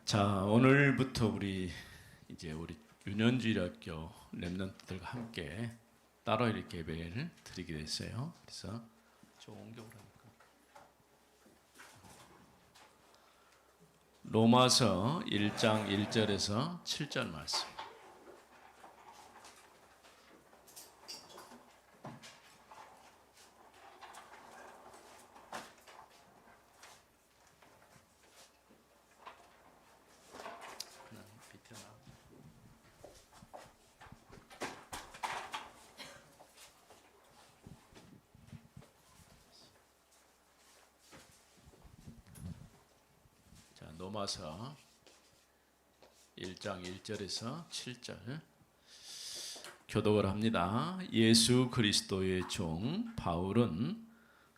자, 오늘부터 우리 윤현주일학교 렘넌트들과 함께 따로 이렇게 예배를 드리게 됐어요. 그래서 좀 옮겨오라니까. 로마서 1장 1절에서 7절 말씀. 자, 로마서 1장 1절에서 7절 교독을 합니다. 예수 그리스도의 종 바울은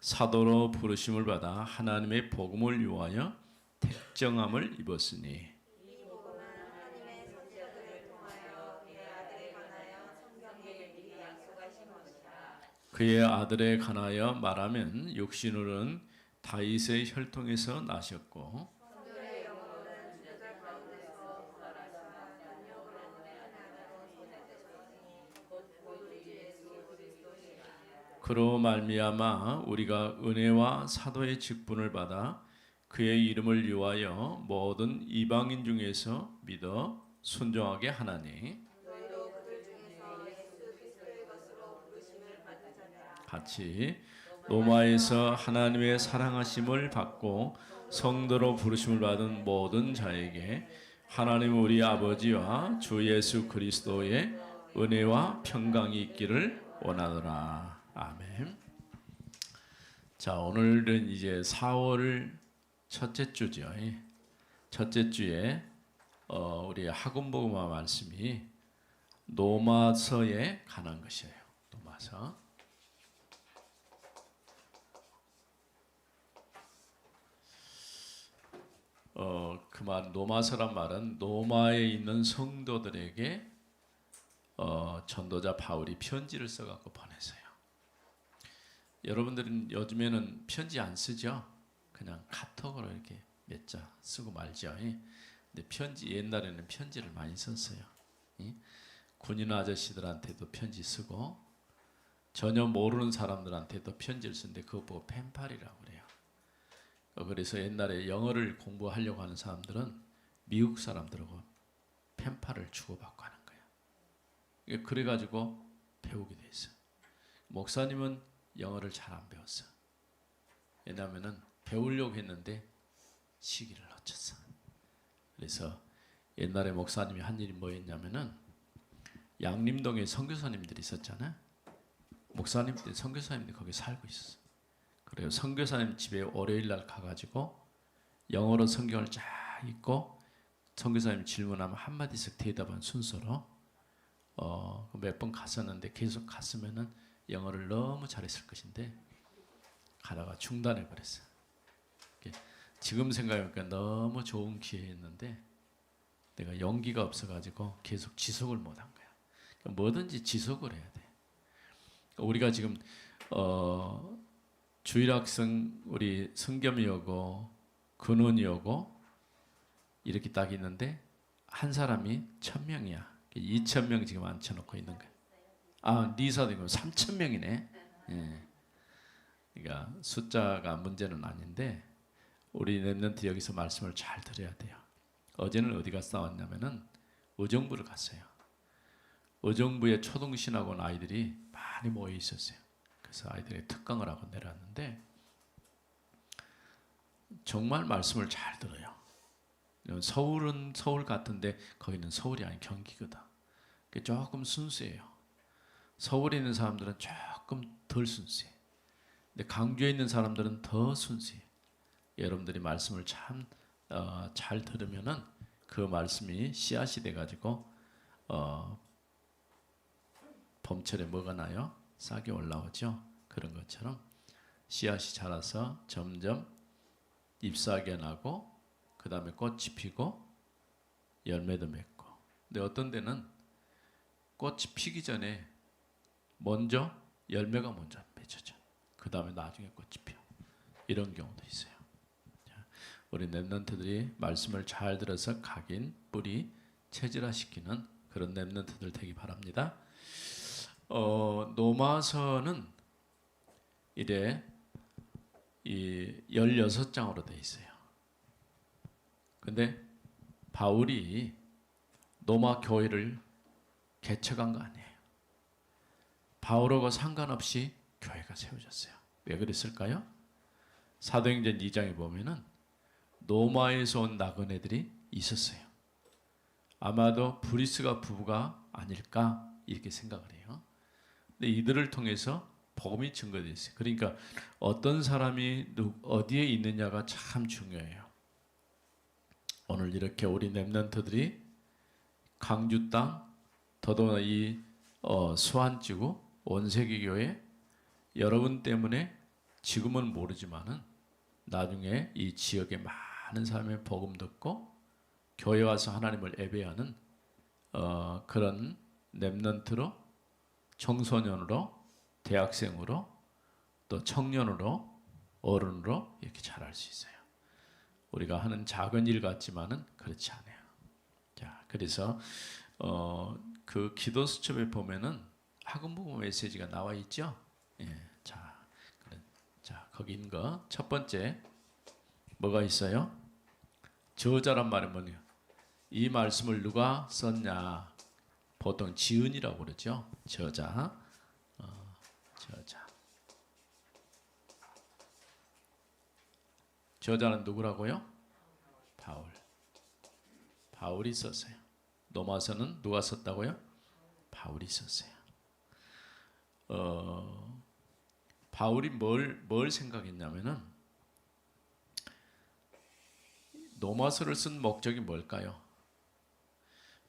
사도로 부르심을 받아 하나님의 복음을 위하여 택정함을 입었으니 이 복음은 하나님의 선지자들을 통하여 그의 아들에 관하여 성경에 미리 약속하신 것이라. 그의 아들에 관하여 말하면 육신으로는 다윗의 혈통에서 나셨고 성도의 영으로는 주자들 가운데서 부활하시며 능력으로는 하나님으로 손에 떼셨으니 곧 우리 예수 그리스도시라. 그로 말미암아 우리가 은혜와 사도의 직분을 받아 그의 이름을 위하여 모든 이방인 중에서 믿어 순종하게 하나니 너희도 그들 중에서 예수 그리스도의 것으로 부르심을 받은 자라. 같이 로마에서 하나님의 사랑하심을 받고 성도로 부르심을 받은 모든 자에게 하나님 우리 아버지와 주 예수 그리스도의 은혜와 평강이 있기를 원하노라. 아멘. 자, 오늘은 이제 4월 첫째 주죠. 첫째 주에 우리 학원복음화 말씀이 로마서에 관한 것이에요. 로마서. 그 말 로마서란 말은 로마에 있는 성도들에게 전도자 바울이 편지를 써갖고 보내서요. 여러분들은 요즘에는 편지 안 쓰죠? 그냥 카톡으로 이렇게 몇 자 쓰고 말죠. 근데 편지 옛날에는 편지를 많이 썼어요. 군인 아저씨들한테도 편지 쓰고 전혀 모르는 사람들한테도 편지를 쓰는데 그거 보고 펜팔이라고 그래요. 그래서 옛날에 영어를 공부하려고 하는 사람들은 미국 사람들하고 펜팔을 주고받고 하는 거예요. 그래가지고 배우게 돼 있어요. 목사님은 영어를 잘 안 배웠어. 왜냐하면은 배우려고 했는데 시기를 놓쳤어. 그래서 옛날에 목사님이 한 일이 뭐였냐면은 양림동에 선교사님들이 있었잖아. 목사님들, 선교사님들이 거기 살고 있었어. 그래요. 선교사님 집에 월요일 날 가가지고 영어로 성경을 쫙 읽고 선교사님 질문하면 한마디씩 대답한 순서로 몇 번 갔었는데 계속 갔으면은 영어를 너무 잘했을 것인데 가다가 중단해 버렸어요. 지금 생각해보니까 너무 좋은 기회였는데 내가 용기가 없어가지고 계속 지속을 못한 거야. 뭐든지 지속을 해야 돼. 우리가 지금 주일학생 우리 성겸이 오고 근원이 오고 이렇게 딱 있는데 한 사람이 1,000명이야. 2,000명 지금 앉혀놓고 있는 거야. 아, 리사도 이거 3,000명이네. 예. 그러니까 숫자가 문제는 아닌데 우리 렘넌트 여기서 말씀을 잘 들어야 돼요. 어제는 어디 갔다 왔냐면은 의정부를 갔어요. 의정부에 초등신학원 아이들이 많이 모여 있었어요. 그래서 아이들이 특강을 하고 내려왔는데 정말 말씀을 잘 들어요. 서울은 서울 같은데 거기는 서울이 아닌 경기거든. 조금 순수해요. 서울에 있는 사람들은 조금 덜 순수해. 근데 강주에 있는 사람들은 더 순수해. 여러분들이 말씀을 참 잘 들으면은 그 말씀이 씨앗이 돼가지고 봄철에 뭐가 나요? 싹이 올라오죠. 그런 것처럼 씨앗이 자라서 점점 잎사귀가 나고 그 다음에 꽃이 피고 열매도 맺고. 근데 어떤 데는 꽃이 피기 전에 먼저 열매가 먼저 맺혀져. 그 다음에 나중에 꽃이 피어. 이런 경우도 있어요. 우리 렘넌트들이 말씀을 잘 들어서 각인, 뿌리, 체질화시키는 그런 렘넌트들 되기 바랍니다. 로마서는 이래 이 16장으로 돼 있어요. 근데 바울이 로마 교회를 개척한 거 아니에요. 바울하고 상관없이 교회가 세워졌어요. 왜 그랬을까요? 사도행전 2장에 보면은 로마에서 온 나그네들이 있었어요. 아마도 브리스가 부부가 아닐까 이렇게 생각을 해요. 근데 이들을 통해서 복음이 증거되어 있어요. 그러니까 어떤 사람이 어디에 있느냐가 참 중요해요. 오늘 이렇게 우리 렘넌트들이 강주 땅, 더더구나 이 수안지구 온세기교회 여러분 때문에 지금은 모르지만은 나중에 이 지역에 많은 사람의 복음 듣고 교회 와서 하나님을 예배하는 그런 렘넌트로, 청소년으로, 대학생으로, 또 청년으로, 어른으로 이렇게 자랄 수 있어요. 우리가 하는 작은 일 같지만은 그렇지 않아요. 자, 그래서 그 기도 수첩에 보면은 학음부모 메시지가 나와 있죠. 예, 자, 거기 있는 거 첫 번째 뭐가 있어요? 저자란 말은 뭐냐? 이 말씀을 누가 썼냐? 보통 지은이라고 그러죠. 저자, 저자. 저자는 누구라고요? 바울. 바울이 썼어요. 로마서는 누가 썼다고요? 바울이 썼어요. 바울이 뭘 생각했냐면은 로마서를 쓴 목적이 뭘까요?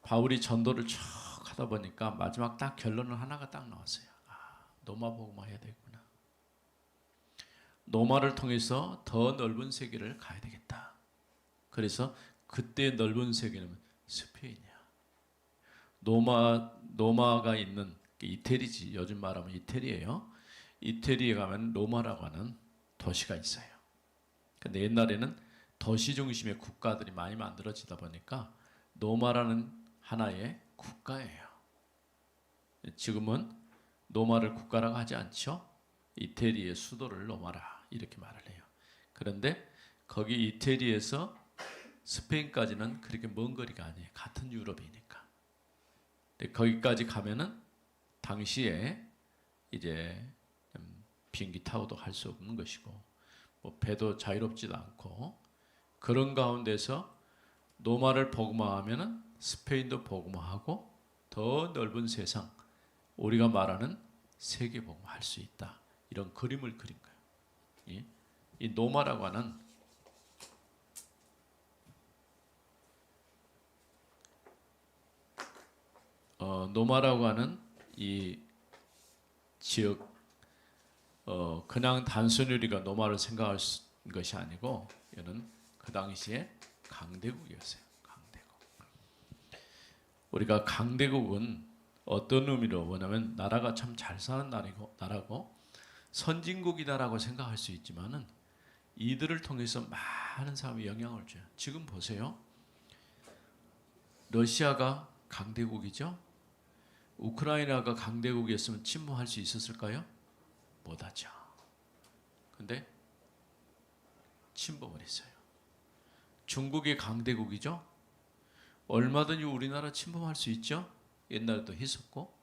바울이 전도를 쭉 하다 보니까 마지막 딱 결론은 하나가 딱 나왔어요. 로마 복음화 해야 되구나. 로마를 통해서 더 넓은 세계를 가야 되겠다. 그래서 그때 넓은 세계는 스페인이야. 로마가 있는 이태리지. 요즘 말하면 이태리예요. 이태리에 가면 로마라고 하는 도시가 있어요. 근데 옛날에는 도시 중심의 국가들이 많이 만들어지다 보니까 로마라는 하나의 국가예요. 지금은 로마를 국가라고 하지 않죠. 이태리의 수도를 로마라 이렇게 말을 해요. 그런데 거기 이태리에서 스페인까지는 그렇게 먼 거리가 아니에요. 같은 유럽이니까. 근데 거기까지 가면은 당시에 이제 비행기 타고도 갈 수 없는 것이고 뭐 배도 자유롭지도 않고 그런 가운데서 로마를 복음화하면은 스페인도 복음화하고 더 넓은 세상 우리가 말하는 세계 복음화할 수 있다. 이런 그림을 그린 거예요. 이 로마라고 하는 노마라고 하는 이 지역 그냥 단순히 우리가 노마를 생각할 것이 아니고 이는 그 당시에 강대국이었어요. 강대국. 우리가 강대국은 어떤 의미로 뭐냐면 나라가 참 잘 사는 나라고 선진국이다라고 생각할 수 있지만은 이들을 통해서 많은 사람이 영향을 줘요. 지금 보세요. 러시아가 강대국이죠. 우크라이나가 강대국이었으면 침몰할 수 있었을까요? 못하죠. 근데 침범을 했어요. 중국이 강대국이죠. 얼마든지 우리나라 침범할 수 있죠. 옛날에도 했었고.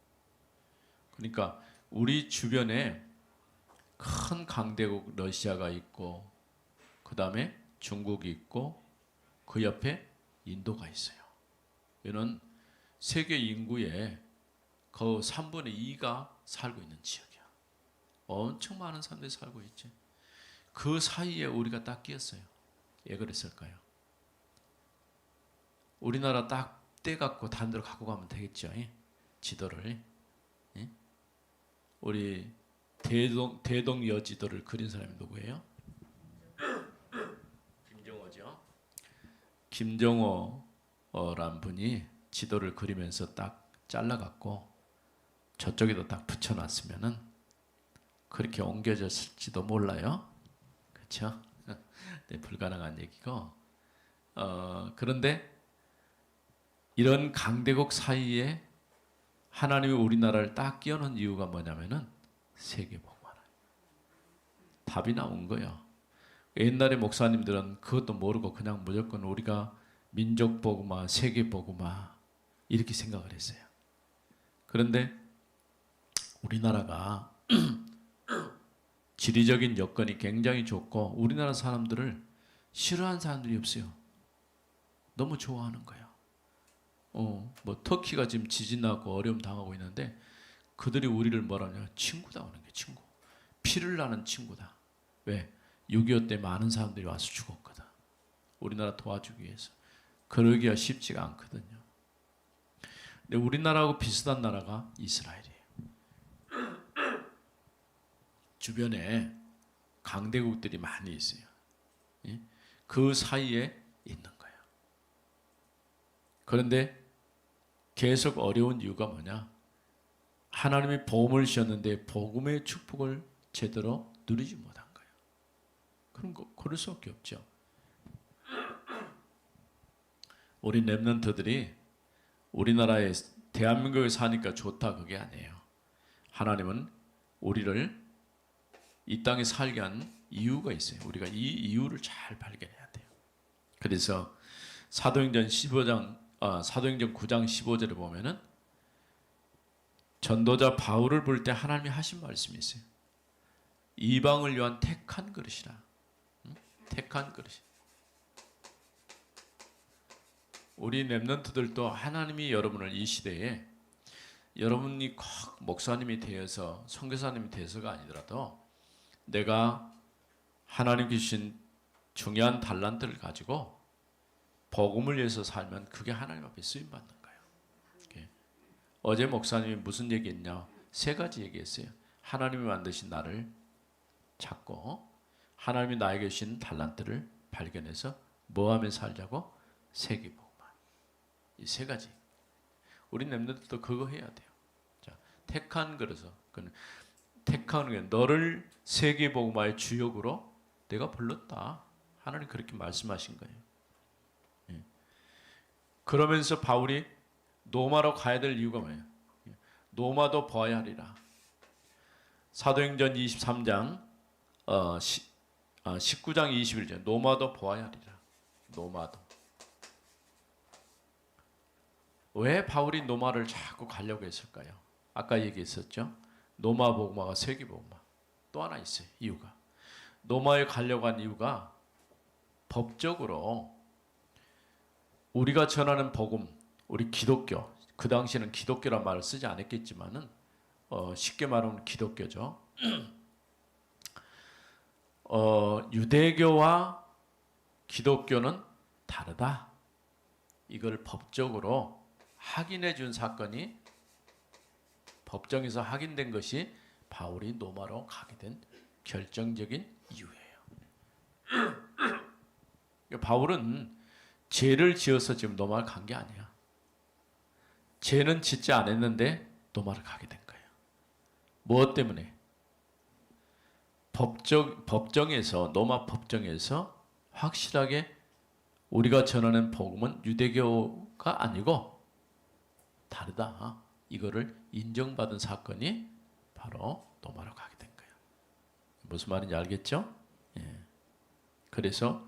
그러니까 우리 주변에 큰 강대국 러시아가 있고 그 다음에 중국이 있고 그 옆에 인도가 있어요. 이는 세계 인구의 거의 3분의 2가 살고 있는 지역이야. 엄청 많은 사람들이 살고 있지. 그 사이에 우리가 딱 끼었어요. 왜 그랬을까요? 우리나라 딱 떼갖고 다른 데로 갖고 가면 되겠죠. 지도를. 우리 대동여 지도를 그린 사람이 누구예요? 김정호죠. 김정호란 분이 지도를 그리면서 딱 잘라갖고 저쪽에도 딱 붙여놨으면은 그렇게 옮겨졌을지도 몰라요. 그렇죠? 네, 불가능한 얘기고 그런데 이런 강대국 사이에 하나님이 우리나라를 딱 끼워놓은 이유가 뭐냐면은 세계복음화라. 답이 나온 거예요. 옛날에 목사님들은 그것도 모르고 그냥 무조건 우리가 민족복음화, 세계복음화 이렇게 생각을 했어요. 그런데 우리나라가 지리적인 여건이 굉장히 좋고 우리나라 사람들을 싫어하는 사람들이 없어요. 너무 좋아하는 거예요. 뭐 터키가 지금 지진 나고 어려움 당하고 있는데 그들이 우리를 뭐라냐 친구다 하는 게 친구. 피를 나는 친구다. 왜? 6.25 때 많은 사람들이 와서 죽었거든. 우리나라 도와주기 위해서. 그러기가 쉽지가 않거든요. 근데 우리나라하고 비슷한 나라가 이스라엘이에요. 주변에 강대국들이 많이 있어요. 그 사이에 있는 거예요. 그런데 계속 어려운 이유가 뭐냐? 하나님이 복음을 주셨는데 복음의 축복을 제대로 누리지 못한 거예요. 그럴 수밖에 없죠. 우리 렘넌트들이 우리나라에 대한민국에 사니까 좋다 그게 아니에요. 하나님은 우리를 이 땅에 살게 한 이유가 있어요. 우리가 이 이유를 잘 발견해야 돼요. 그래서 사도행전 9장 15절에 보면은 전도자 바울을 볼 때 하나님이 하신 말씀이 있어요. 이방을 위한 택한 그릇이라. 택한 그릇. 우리 렘넌트들도 하나님이 여러분을 이 시대에 여러분이 꼭 목사님이 되어서 선교사님이 되어서가 아니더라도 내가 하나님 주신 중요한 달란트를 가지고 복음을 위해서 살면 그게 하나님 앞에 쓰임 받는 거예요. 어제 목사님이 무슨 얘기했냐? 3가지 얘기했어요. 하나님이 만드신 나를 찾고 하나님이 나에게 주신 달란트를 발견해서 뭐하며 살자고? 세계복음화. 이 3가지. 우리 렘넌트도 그거 해야 돼요. 자, 택한 그래서 택하는 게 너를 세계복음화의 주역으로 내가 불렀다. 하나님 그렇게 말씀하신 거예요. 그러면서 바울이 노마로 가야 될 이유가 뭐예요? 노마도 보아야 하리라. 사도행전 23장 19장 21절 노마도 보아야 하리라. 노마도. 왜 바울이 노마를 자꾸 가려고 했을까요? 아까 얘기했었죠. 노마 복음화가 세계 복음화. 또 하나 있어요. 이유가. 노마에 가려고 한 이유가 법적으로 우리가 전하는 복음, 우리 기독교, 그 당시에는 기독교란 말을 쓰지 않았겠지만은 쉽게 말하면 기독교죠. 유대교와 기독교는 다르다. 이걸 법적으로 확인해 준 사건이 법정에서 확인된 것이 바울이 노마로 가게 된 결정적인 이유예요. 바울은 죄를 지어서 지금 노마를 간 게 아니야. 죄는 짓지 않았는데 노마를 가게 된 거예요. 무엇 때문에? 법정에서 노마 법정에서 확실하게 우리가 전하는 복음은 유대교가 아니고 다르다. 이거를 인정받은 사건이 바로 노마로 가게 된 거예요. 무슨 말인지 알겠죠? 예. 그래서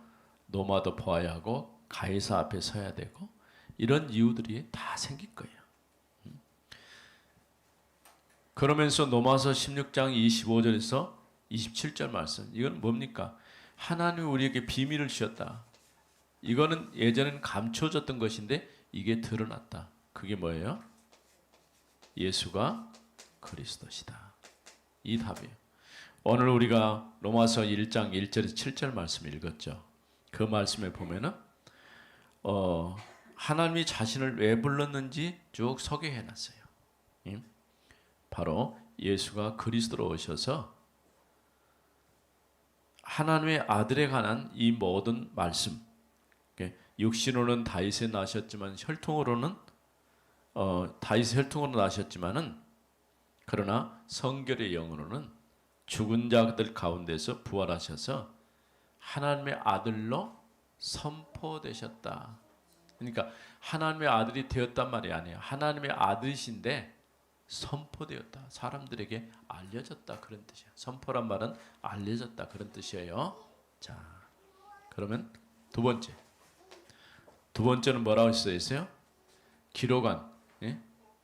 노마도 보아야 하고 가이사 앞에 서야 되고 이런 이유들이 다 생길 거예요. 그러면서 로마서 16장 25절에서 27절 말씀. 이건 뭡니까? 하나님이 우리에게 비밀을 주셨다. 이거는 예전에는 감춰졌던 것인데 이게 드러났다. 그게 뭐예요? 예수가 그리스도시다. 이 답이에요. 오늘 우리가 로마서 1장 1절에서 7절 말씀 읽었죠. 그 말씀에 보면은 하나님이 자신을 왜 불렀는지 쭉 소개해 놨어요. 바로 예수가 그리스도로 오셔서 하나님의 아들에 관한 이 모든 말씀, 육신으로는 다윗에 나셨지만 혈통으로는 다윗의 혈통으로 나셨지만은 그러나 성결의 영으로는 죽은 자들 가운데서 부활하셔서 하나님의 아들로 선포되셨다. 그러니까 하나님의 아들이 되었단 말이 아니에요. 하나님의 아들이신데 선포되었다. 사람들에게 알려졌다 그런 뜻이에요. 선포란 말은 알려졌다 그런 뜻이에요. 자, 그러면 두 번째는 뭐라고 써 있어요? 기록한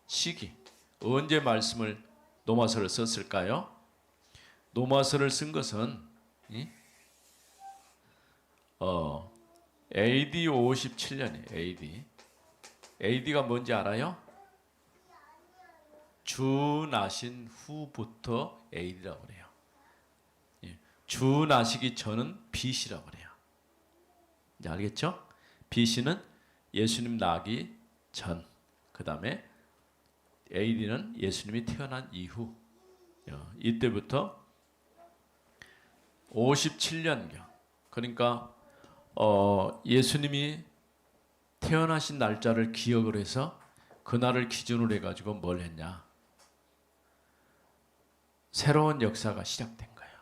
시기. 언제 말씀을 노마서를 썼을까요? 노마서를 쓴 것은 AD 57년이에요. AD가 뭔지 알아요? 주 나신 후부터 AD라고 그래요. 주 나시기 전은 BC라고 그래요. 이제 알겠죠? BC는 예수님 나기 전, 그 다음에 AD는 예수님이 태어난 이후. 이때부터 57년경. 그러니까 예수님이 태어나신 날짜를 기억을 해서 그날을 기준으로 해가지고 뭘 했냐? 새로운 역사가 시작된 거예요.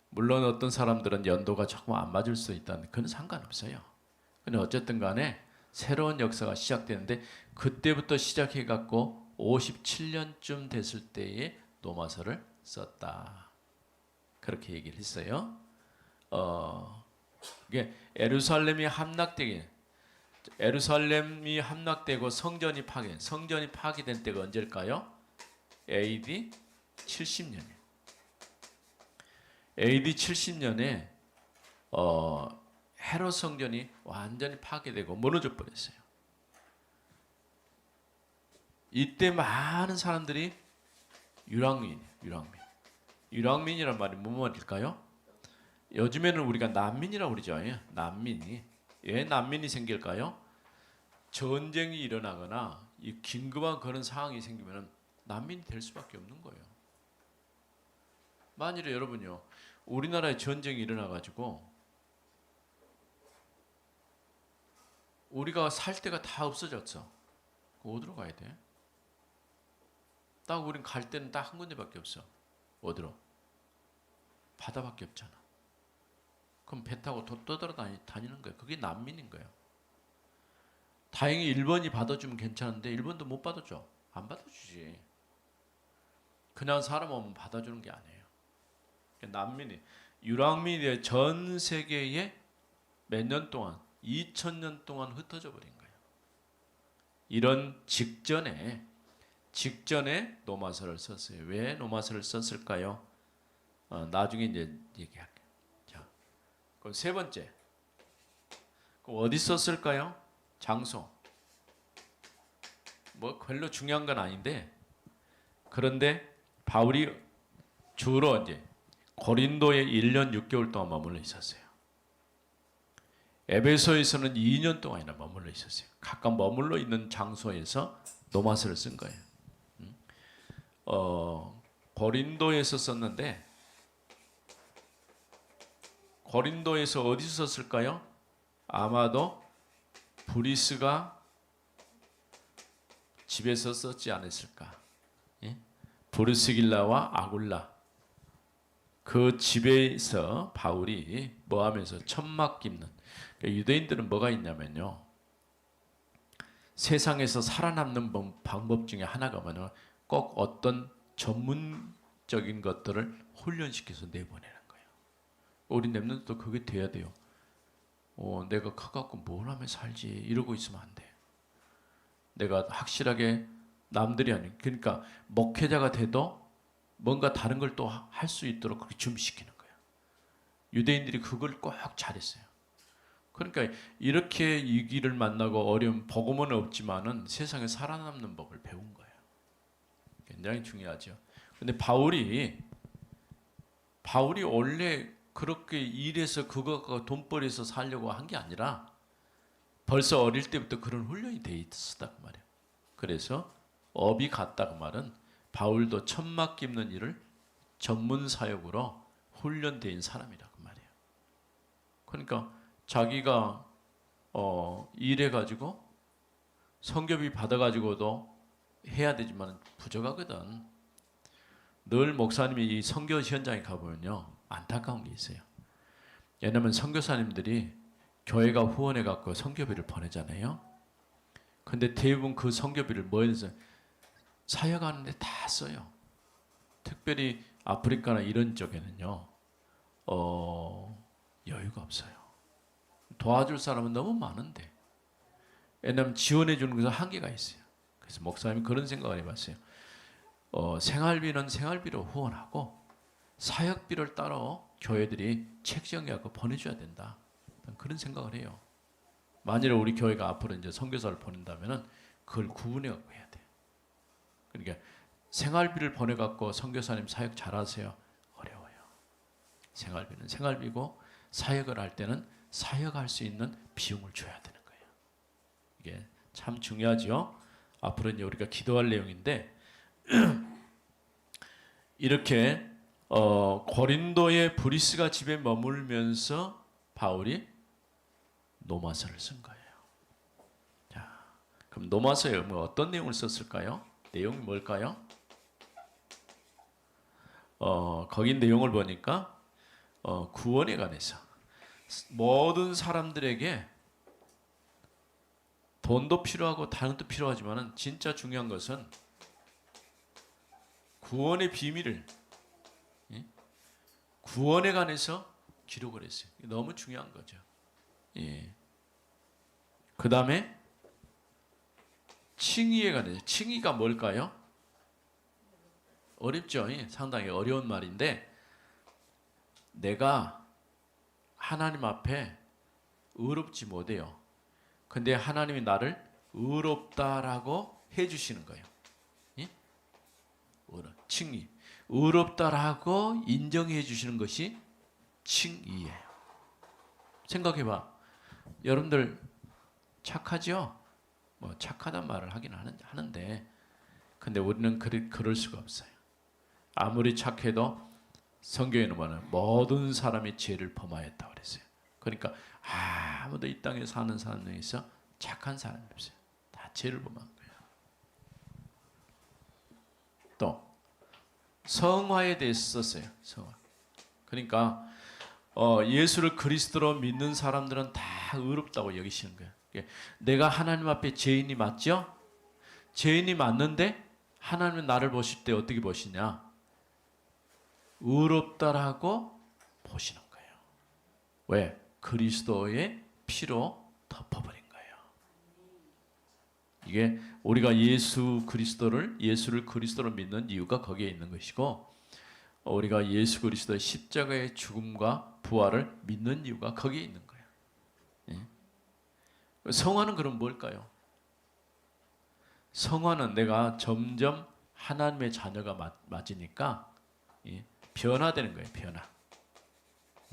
물론 어떤 사람들은 연도가 조금 안 맞을 수 있다는 그건 상관없어요. 근데 어쨌든 간에 새로운 역사가 시작되는데 그때부터 시작해갖고 57년쯤 됐을 때에 노마서를 썼다. 그렇게 얘기를 했어요. 이게 예루살렘이 함락되고 성전이 파괴된 때가 언제일까요? AD 70년이에요. AD 70년에 헤롯 성전이 완전히 파괴되고 무너져 버렸어요. 이때 많은 사람들이 유랑민이란 말이 무슨 말일까요? 요즘에는 우리가 난민이라고 그러죠. 난민이. 왜 난민이 생길까요? 전쟁이 일어나거나 이 긴급한 그런 상황이 생기면 난민이 될 수밖에 없는 거예요. 만일에 여러분요, 우리나라에 전쟁이 일어나가지고 우리가 살 데가 다 없어졌어. 어디로 가야 돼? 딱 우린 갈 데는 딱 한 군데밖에 없어. 어디로? 바다밖에 없잖아. 그럼 배 타고 떠돌아다니는 거예요. 그게 난민인 거예요. 다행히 일본이 받아주면 괜찮은데 일본도 못 받아줘. 안 받아주지. 그냥 사람 오면 받아주는 게 아니에요. 유랑민이 전 세계에 몇 년 동안 2000년 동안 흩어져 버린 거예요. 이런 직전에 노마서를 썼어요. 왜 노마서를 썼을까요? 나중에 이제 얘기할게요. 자, 그럼 세 번째. 그럼 어디 썼을까요? 장소. 뭐 별로 중요한 건 아닌데, 그런데 바울이 주로 이제 고린도에 1년 6개월 동안 머물러 있었어요. 에베소에서는 2년 동안이나 머물러 있었어요. 각각 머물러 있는 장소에서 노마서를 쓴 거예요. 고린도에서 썼는데 고린도에서 어디서 썼을까요? 아마도 브리스가 집에서 썼지 않았을까? 브리스길라와 아굴라 그 집에서 바울이 뭐 하면서 천막 깁는. 유대인들은 뭐가 있냐면요, 세상에서 살아남는 방법 중에 하나가 뭐냐면 꼭 어떤 전문적인 것들을 훈련시켜서 내보내는 거예요. 우리 랩런트도 그게 돼야 돼요. 내가 커갖고 뭘 하면 살지 이러고 있으면 안 돼. 내가 확실하게 남들이 아닌, 그러니까 목회자가 돼도 뭔가 다른 걸 또 할 수 있도록 그렇게 준비시키는 거예요. 유대인들이 그걸 꼭 잘했어요. 그러니까 이렇게 이 길을 만나고 어려운 복음은 없지만은 세상에 살아남는 법을 배운 거예요. 굉장히 중요하죠. 근데 바울이 원래 그렇게 일해서 그거 돈벌이해서 살려고 한 게 아니라 벌써 어릴 때부터 그런 훈련이 돼 있었다고 말이에요. 그래서 업이 같다고 말은 바울도 천막 깁는 일을 전문 사역으로 훈련된 사람이라고 말이에요. 그러니까 자기가 일해가지고 성교비 받아가지고도 해야 되지만 부족하거든. 늘 목사님이 이 선교 현장에 가보면요, 안타까운 게 있어요. 왜냐하면 선교사님들이 교회가 후원해 갖고 선교비를 보내잖아요. 근데 대부분 그 선교비를 뭐해서 사역하는데 다 써요. 특별히 아프리카나 이런 쪽에는요, 여유가 없어요. 도와줄 사람은 너무 많은데, 왜냐하면 지원해 주는 것은 한계가 있어요. 그래서 목사님이 그런 생각을 해봤어요. 생활비는 생활비로 후원하고 사역비를 따로 교회들이 책정해갖고 보내줘야 된다. 그런 생각을 해요. 만일 우리 교회가 앞으로 이제 선교사를 보낸다면은 그걸 구분해갖고 해야 돼요. 그러니까 생활비를 보내갖고 선교사님 사역 잘하세요. 어려워요. 생활비는 생활비고 사역을 할 때는 사역할 수 있는 비용을 줘야 되는 거예요. 이게 참 중요하죠. 앞으로 이제 우리가 기도할 내용인데 이렇게 고린도의 브리스가 집에 머물면서 바울이 노마서를 쓴 거예요. 자, 그럼 노마서에 어떤 내용을 썼을까요? 내용이 뭘까요? 거기 내용을 보니까 구원에 관해서 모든 사람들에게 돈도 필요하고 다른 것도 필요하지만은 진짜 중요한 것은 구원의 비밀을, 구원에 관해서 기록을 했어요. 너무 중요한 거죠. 예. 그 다음에 칭의에 관해서, 칭의가 뭘까요? 어렵죠. 예. 상당히 어려운 말인데 내가 하나님 앞에 의롭지 못해요. 근데 하나님이 나를 의롭다라고 해주시는 거예요. 예? 칭의. 의롭다라고 인정해 주시는 것이 칭의예요. 생각해봐. 여러분들 착하죠? 뭐 착하단 말을 하긴 하는데 근데 우리는 그럴 수가 없어요. 아무리 착해도 성경에는 뭐냐면 모든 사람이 죄를 범하였다고 그랬어요. 그러니까 아무도 이 땅에 사는 사람 중에서 착한 사람이 없어요. 다 죄를 범한 거예요. 또 성화에 대해서 썼어요. 성화. 그러니까 예수를 그리스도로 믿는 사람들은 다 의롭다고 여기시는 거예요. 내가 하나님 앞에 죄인이 맞죠? 죄인이 맞는데 하나님은 나를 보실 때 어떻게 보시냐? 의롭다라고 보시는 거예요. 왜? 그리스도의 피로 덮어버린 거예요. 이게 우리가 예수를 그리스도로 믿는 이유가 거기에 있는 것이고 우리가 예수 그리스도의 십자가의 죽음과 부활을 믿는 이유가 거기에 있는 거예요. 예? 성화는 그럼 뭘까요? 성화는 내가 점점 하나님의 자녀가 맞으니까 변화되는 거예요. 변화.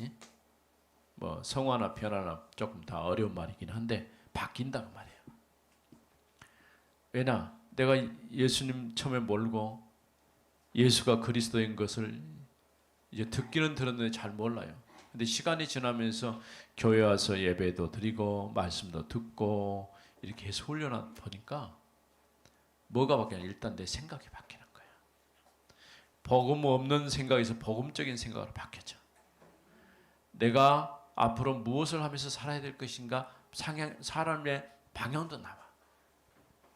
예? 뭐 성화나 변화나 조금 다 어려운 말이긴 한데 바뀐다는 말이에요. 왜냐? 내가 예수님 처음에 모르고 예수가 그리스도인 것을 이제 듣기는 들었는데 잘 몰라요. 근데 시간이 지나면서 교회 와서 예배도 드리고 말씀도 듣고 이렇게 해서 훈련하다 보니까 뭐가 바뀌냐? 일단 내 생각이 바뀌는 거예요. 복음 없는 생각에서 복음적인 생각으로 바뀌었죠. 내가 앞으로 무엇을 하면서 살아야 될 것인가? 사람의 방향도 나와.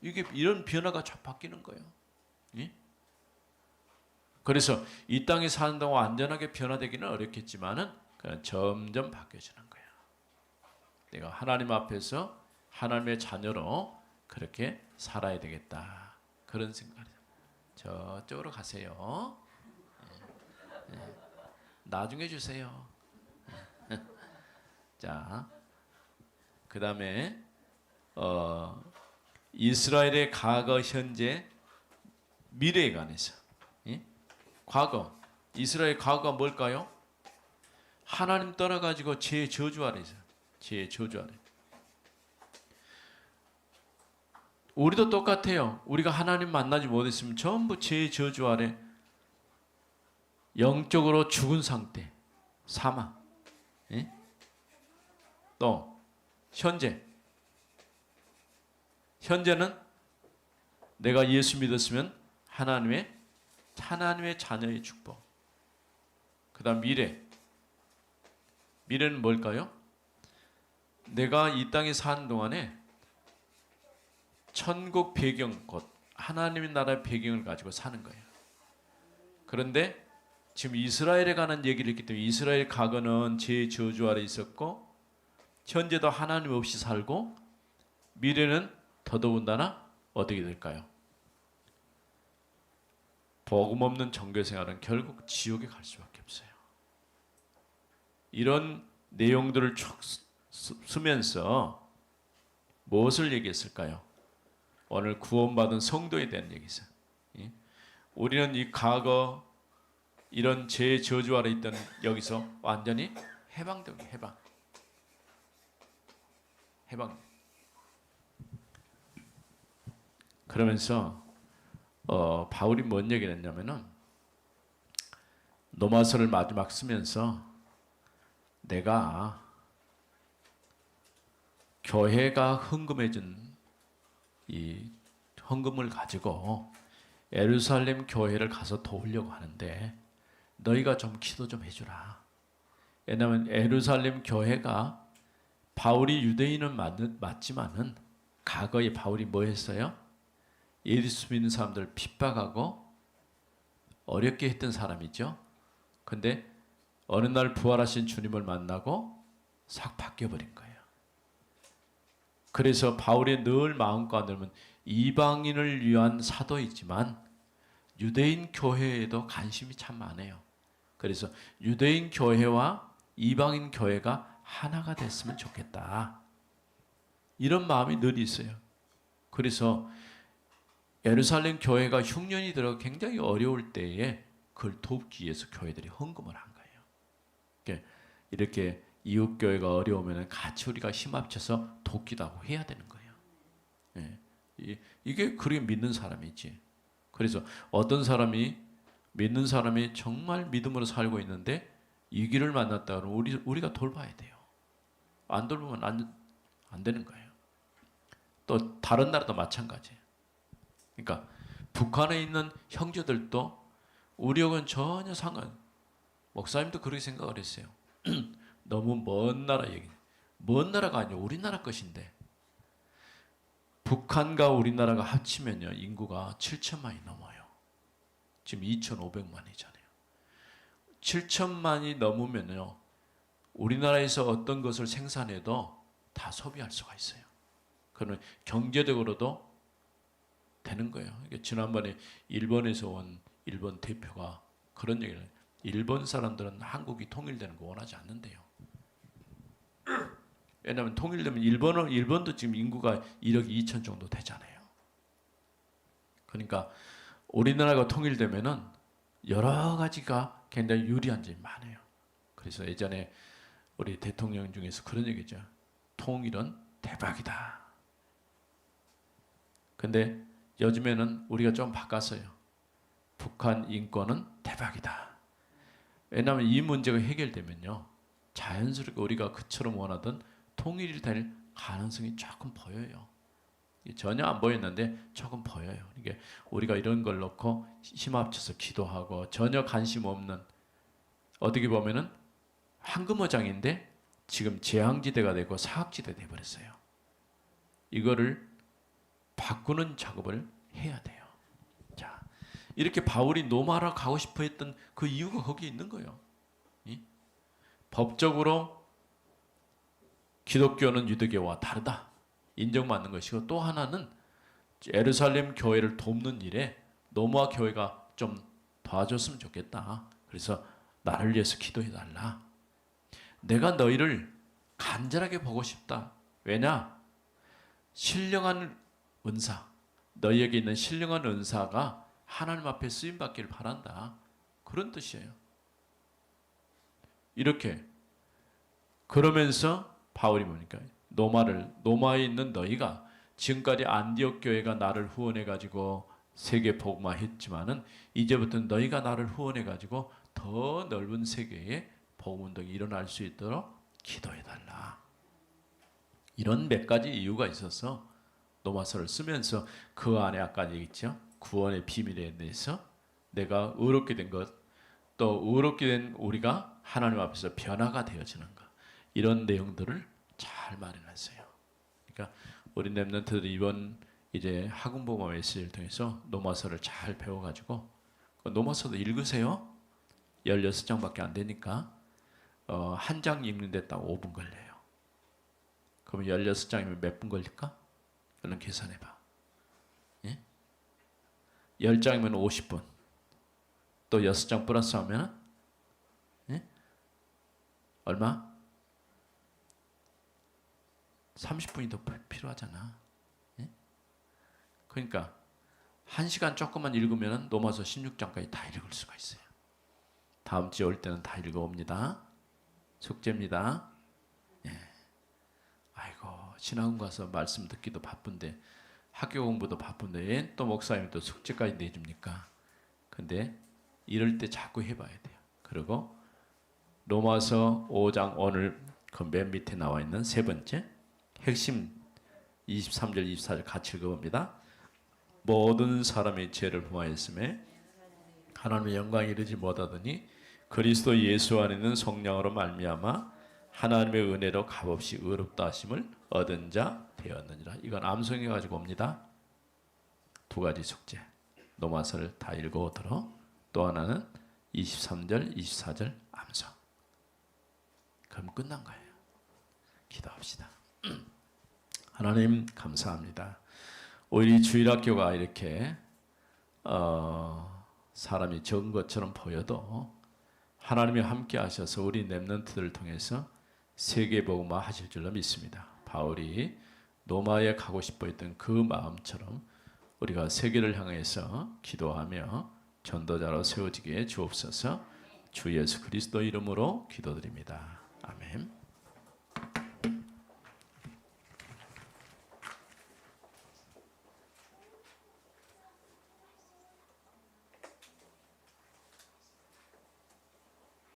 이게 이런 변화가 쫙 바뀌는 거예요. 예? 그래서 이 땅에 사는 동안 완전하게 변화되기는 어렵겠지만은 그냥 점점 바뀌어지는 거예요. 내가 하나님 앞에서 하나님의 자녀로 그렇게 살아야 되겠다. 그런 생각이에요. 저쪽으로 가세요. 예. 예. 나중에 주세요. 자, 그 다음에 이스라엘의 과거, 현재, 미래에 관해서. 예? 과거, 이스라엘 과거가 뭘까요? 하나님 떠나가지고 죄의 저주 아래서, 죄의 저주 아래. 우리도 똑같아요. 우리가 하나님 만나지 못했으면 전부 죄의 저주 아래 영적으로 죽은 상태, 사망. 예? 또 현재는 내가 예수 믿었으면 하나님의 자녀의 축복. 그 다음 미래는 뭘까요? 내가 이 땅에 사는 동안에 천국 배경, 곧 하나님의 나라의 배경을 가지고 사는 거예요. 그런데 지금 이스라엘에 관한 얘기를 했기 때문에 이스라엘 과거는 제 저주 아래 있었고 현재도 하나님 없이 살고 미래는 더더군다나 어떻게 될까요? 복음 없는 종교 생활은 결국 지옥에 갈 수밖에 없어요. 이런 내용들을 쭉 쓰면서 무엇을 얘기했을까요? 오늘 구원받은 성도에 대한 얘기죠. 우리는 이 과거 이런 죄 저주 아래 있던 여기서 완전히 해방된 거예요. 해방. 그러면서 바울이 뭔 얘기를 했냐면은 로마서를 마지막 쓰면서 내가 교회가 헌금해준 이 헌금을 가지고 예루살렘 교회를 가서 도우려고 하는데 너희가 좀 기도 좀 해주라. 왜냐하면 예루살렘 교회가 바울이 유대인은 맞지만은 과거에 바울이 뭐 했어요? 예수 믿는 사람들 핍박하고 어렵게 했던 사람이죠. 근데 어느 날 부활하신 주님을 만나고 싹 바뀌어버린 거예요. 그래서 바울의 늘 마음가짐은 이방인을 위한 사도이지만 유대인 교회에도 관심이 참 많아요. 그래서 유대인 교회와 이방인 교회가 하나가 됐으면 좋겠다. 이런 마음이 늘 있어요. 그래서 예루살렘 교회가 흉년이 들어 굉장히 어려울 때에 그걸 돕기 위해서 교회들이 헌금을 한 거예요. 이렇게 이웃 교회가 어려우면 같이 우리가 힘 합쳐서 돕기도 하고 해야 되는 거예요. 이게 그렇게 믿는 사람이지. 그래서 어떤 사람이 믿는 사람이 정말 믿음으로 살고 있는데 이 길을 만났다 그러면 우리가 돌봐야 돼요. 안 돌보면 안 되는 거예요. 또 다른 나라도 마찬가지예요. 그러니까 북한에 있는 형제들도 우리하고는 전혀 목사님도 그렇게 생각을 했어요. 너무 먼 나라 얘기. 먼 나라가 아니고 우리나라 것인데 북한과 우리나라가 합치면요 인구가 7천만이 넘어요. 지금 2,500만이잖아요. 7천만이 넘으면요 우리나라에서 어떤 것을 생산해도 다 소비할 수가 있어요. 그러면 경제적으로도 되는 거예요. 지난번에 일본에서 온 일본 대표가 그런 얘기를 해요. 일본 사람들은 한국이 통일되는 거 원하지 않는데요. 왜냐하면 통일되면 일본도 지금 인구가 1억 2천 정도 되잖아요. 그러니까 우리나라가 통일되면은 여러 가지가 굉장히 유리한 점이 많아요. 그래서 예전에 우리 대통령 중에서 그런 얘기죠. 통일은 대박이다. 근데 요즘에는 우리가 좀 바꿨어요. 북한 인권은 대박이다. 왜냐하면 이 문제가 해결되면요. 자연스럽게 우리가 그처럼 원하던 통일이 될 가능성이 조금 보여요. 전혀 안 보였는데 조금 보여요. 이게 우리가 이런 걸 놓고 힘 합쳐서 기도하고 전혀 관심 없는 어떻게 보면은 황금어장인데 지금 재앙지대가 되고 사학지대 돼버렸어요. 이거를 바꾸는 작업을 해야 돼요. 자, 이렇게 바울이 로마로 가고 싶어 했던 그 이유가 거기에 있는 거예요. 법적으로 기독교는 유대교와 다르다. 인정받는 것이고 또 하나는 예루살렘 교회를 돕는 일에 로마 교회가 좀 도와줬으면 좋겠다. 그래서 나를 위해서 기도해달라. 내가 너희를 간절하게 보고 싶다. 왜냐? 신령한 은사, 너희에게 있는 신령한 은사가 하나님 앞에 쓰임받기를 바란다. 그런 뜻이에요. 이렇게 그러면서 바울이 뭡니까? 로마에 있는 너희가 지금까지 안디옥 교회가 나를 후원해 가지고 세계 복음화했지만은 이제부터는 너희가 나를 후원해 가지고 더 넓은 세계에 복음 운동이 일어날 수 있도록 기도해 달라. 이런 몇 가지 이유가 있어서 로마서를 쓰면서 그 안에 아까 얘기했죠. 구원의 비밀에 대해서 내가 의롭게 된 것, 또 의롭게 된 우리가 하나님 앞에서 변화가 되어지는 것. 이런 내용들을 잘 마련했어요. 그러니까 우리 렘넌트들이 이번 이제 학원보마 메시지를 통해서 로마서를 잘 배워가지고 로마서도 읽으세요. 16장밖에 안 되니까 한 장 읽는데 딱 5분 걸려요. 그러면 16장이면 몇 분 걸릴까? 얼른 계산해봐. 예? 10장이면 50분. 또 6장 플러스 하면 예? 얼마? 30분이 더 필요하잖아. 예? 그러니까 1시간 조금만 읽으면 로마서 16장까지 다 읽을 수가 있어요. 다음 주에 올 때는 다 읽어옵니다. 숙제입니다. 예. 아이고 신학원 가서 말씀 듣기도 바쁜데 학교 공부도 바쁜데 왜 또 목사님이 또 숙제까지 내줍니까? 근데 이럴 때 자꾸 해봐야 돼요. 그리고 로마서 5장 오늘 그 맨 밑에 나와 있는 세 번째 핵심 23절 24절 같이 읽어봅니다. 모든 사람이 죄를 범하였음에 하나님의 영광에 이르지 못하더니 그리스도 예수 안에 있는 성령으로 말미암아 하나님의 은혜로 값없이 의롭다 하심을 얻은 자 되었느니라. 이건 암송해 가지고 옵니다. 두 가지 숙제. 로마서를 다 읽어오도록. 또 하나는 23절 24절 암송. 그럼 끝난 거예요. 기도합시다. 하나님 감사합니다. 우리 주일학교가 이렇게 사람이 적은 것처럼 보여도 하나님이 함께 하셔서 우리 렘넌트들을 통해서 세계복음화 하실 줄로 믿습니다. 바울이 로마에 가고 싶어 했던 그 마음처럼 우리가 세계를 향해서 기도하며 전도자로 세워지게 주옵소서. 주 예수 그리스도 이름으로 기도드립니다. 아멘.